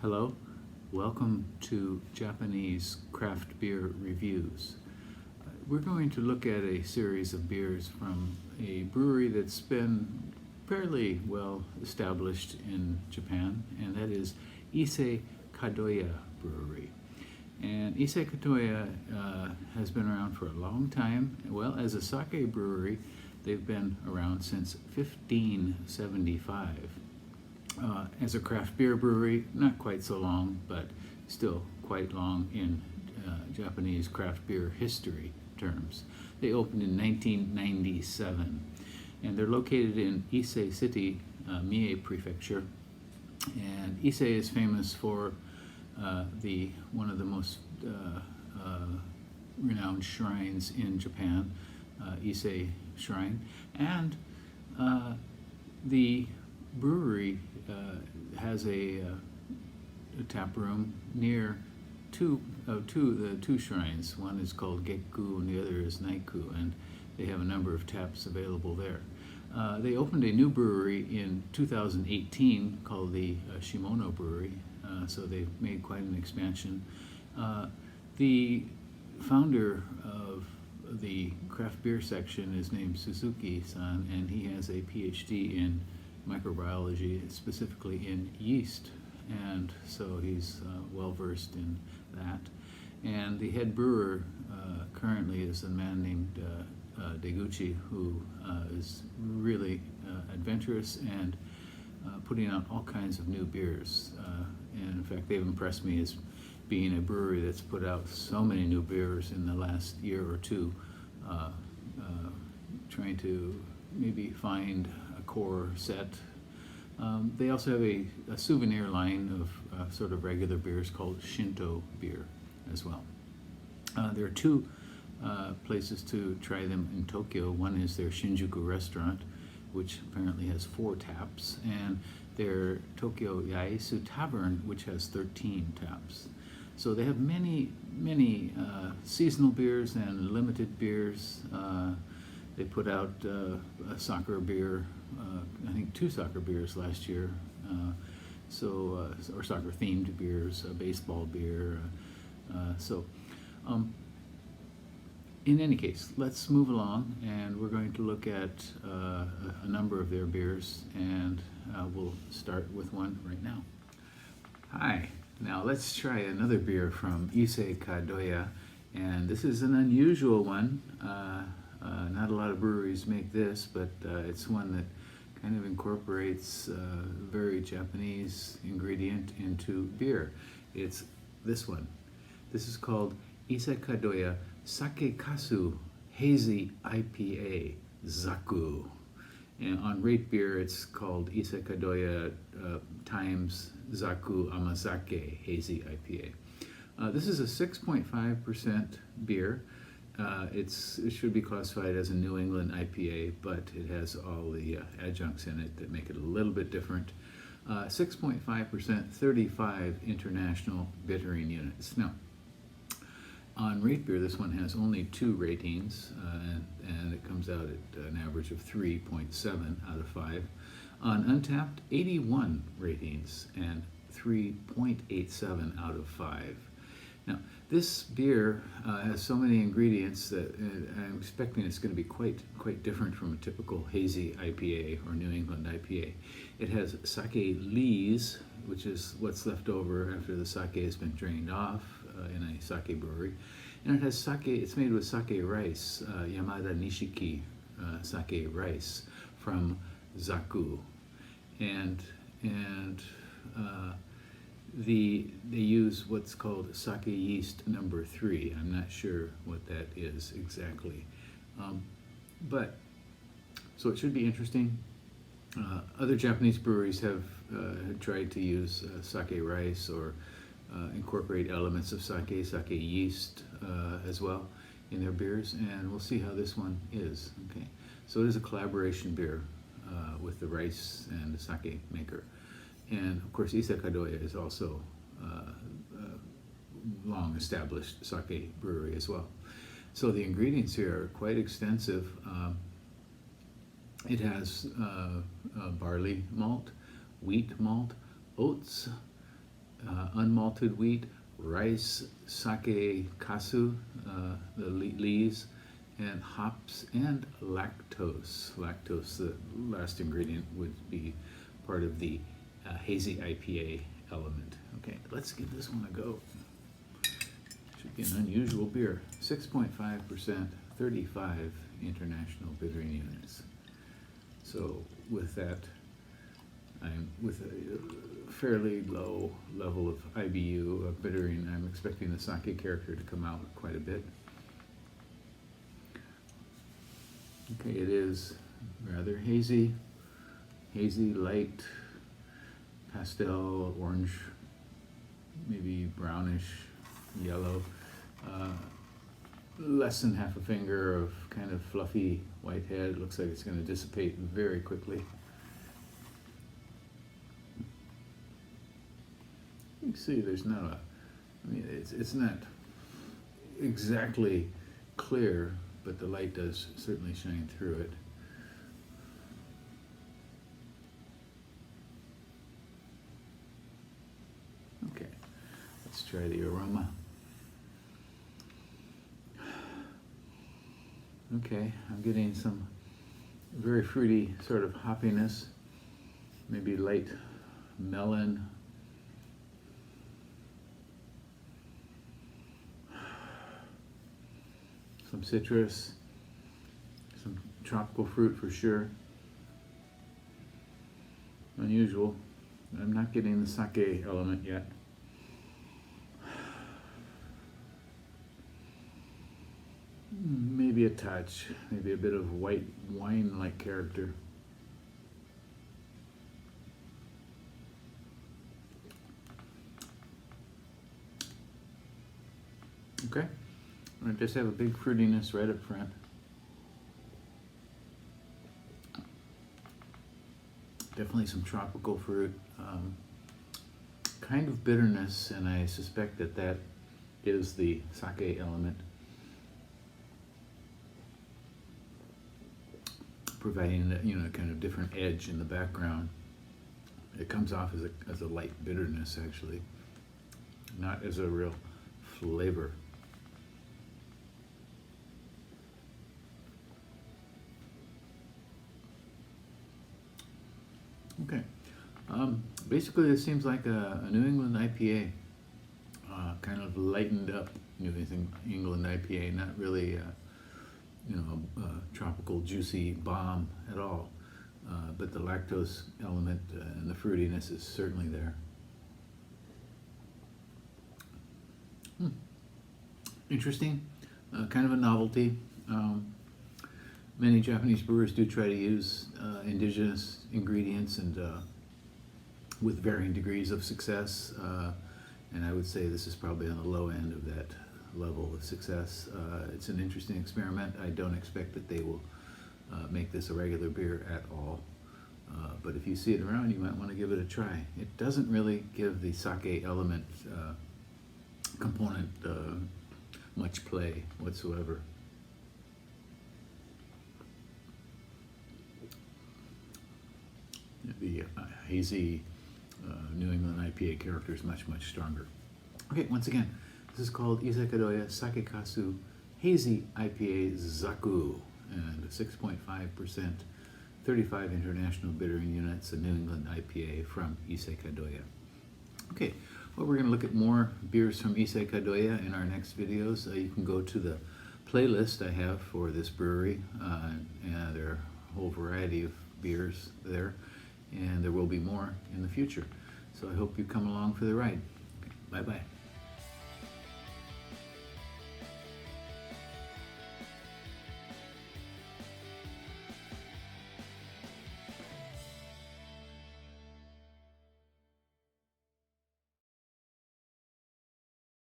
Hello, welcome to Japanese craft beer reviews. We're going to look at a series of beers from a brewery that's been fairly well established in Japan, and that is Ise Kadoya Brewery. And Ise Kadoya has been around for a long time. Well, as a sake brewery, they've been around since 1575. As a craft beer brewery, not quite so long, but still quite long in Japanese craft beer history terms. They opened in 1997, and they're located in Ise City, Mie Prefecture. And Ise is famous for one of the most renowned shrines in Japan, Ise Shrine, and the brewery has a tap room near the two shrines. One is called Gekku and the other is Naiku, and they have a number of taps available there. They opened a new brewery in 2018 called the Shimono Brewery, so they've made quite an expansion. The founder of the craft beer section is named Suzuki-san, and he has a PhD in microbiology, specifically in yeast, and so he's well versed in that. And the head brewer currently is a man named Deguchi, who is really adventurous and putting out all kinds of new beers. And in fact, they've impressed me as being a brewery that's put out so many new beers in the last year or two, trying to maybe find a core set. They also have a souvenir line of sort of regular beers called Shinto beer as well. There are two places to try them in Tokyo. One is their Shinjuku restaurant, which apparently has 4 taps, and their Tokyo Yaesu Tavern, which has 13 taps. So they have many seasonal beers and limited beers. They put out a soccer beer, I think 2 soccer beers last year, or soccer themed beers, a baseball beer. In any case, let's move along, and we're going to look at a number of their beers, and we'll start with one right now. Hi, now let's try another beer from Ise Kadoya, and this is an unusual one. Not a lot of breweries make this, but it's one that kind of incorporates a very Japanese ingredient into beer. It's this one. This is called Ise Kadoya Sakekasu Hazy IPA, Zaku. And on RateBeer, it's called Ise Kadoya times Zaku Amazake Hazy IPA. This is a 6.5% beer. It should be classified as a New England IPA, but it has all the adjuncts in it that make it a little bit different. 6.5%, 35 international bittering units. Now, on RateBeer, this one has only 2 ratings, and it comes out at an average of 3.7 out of 5. On Untapped, 81 ratings and 3.87 out of 5. Now, this beer has so many ingredients that I'm expecting it's going to be quite different from a typical hazy IPA or New England IPA. It has sake lees, which is what's left over after the sake has been drained off in a sake brewery. And it has sake, it's made with sake rice, Yamada Nishiki sake rice from Zaku. And they use what's called sake yeast number 3. I'm not sure what that is exactly. So it should be interesting. Other Japanese breweries have tried to use sake rice or incorporate elements of sake yeast as well in their beers, and we'll see how this one is. Okay, so it is a collaboration beer with the rice and the sake maker. And of course, Ise Kadoya is also a long-established sake brewery as well. So the ingredients here are quite extensive. It has barley malt, wheat malt, oats, unmalted wheat, rice, sakekasu, the lees, and hops and lactose. Lactose, the last ingredient, would be part of the hazy IPA element. Okay, let's give this one a go. Should be an unusual beer. 6.5%, 35 international bittering units. So with that, I'm with a fairly low level of IBU of bittering. I'm expecting the sake character to come out quite a bit. Okay, it is rather hazy, light, pastel, orange, maybe brownish, yellow. Less than half a finger of kind of fluffy white head. It looks like it's going to dissipate very quickly. You can see there's not a, I mean, it's not exactly clear, but the light does certainly shine through it. Okay, let's try the aroma. Okay, I'm getting some very fruity sort of hoppiness, maybe light melon. Some citrus, some tropical fruit for sure. Unusual. I'm not getting the sake element yet. Maybe a touch, maybe a bit of white wine-like character. Okay, I just have a big fruitiness right up front. Definitely some tropical fruit, kind of bitterness, and I suspect that that is the sake element, providing a, kind of different edge in the background. It comes off as a light bitterness, actually, not as a real flavor. Okay, basically it seems like a New England IPA, kind of lightened up New England IPA, not really a tropical juicy bomb at all, but the lactose element and the fruitiness is certainly there. Interesting, kind of a novelty. Many Japanese brewers do try to use indigenous ingredients and with varying degrees of success, and I would say this is probably on the low end of that level of success. It's an interesting experiment. I don't expect that they will make this a regular beer at all, but if you see it around, you might want to give it a try. It doesn't really give the sake element component much play whatsoever. The hazy New England IPA character is much, much stronger. Okay, once again, this is called Ise Kadoya Sakekasu Hazy IPA Zaku, and 6.5%, 35 international bittering units, a New England IPA from Ise Kadoya. Okay, well, we're going to look at more beers from Ise Kadoya in our next videos. You can go to the playlist I have for this brewery, and there are a whole variety of beers there, and there will be more in the future. So I hope you come along for the ride. Okay, bye-bye.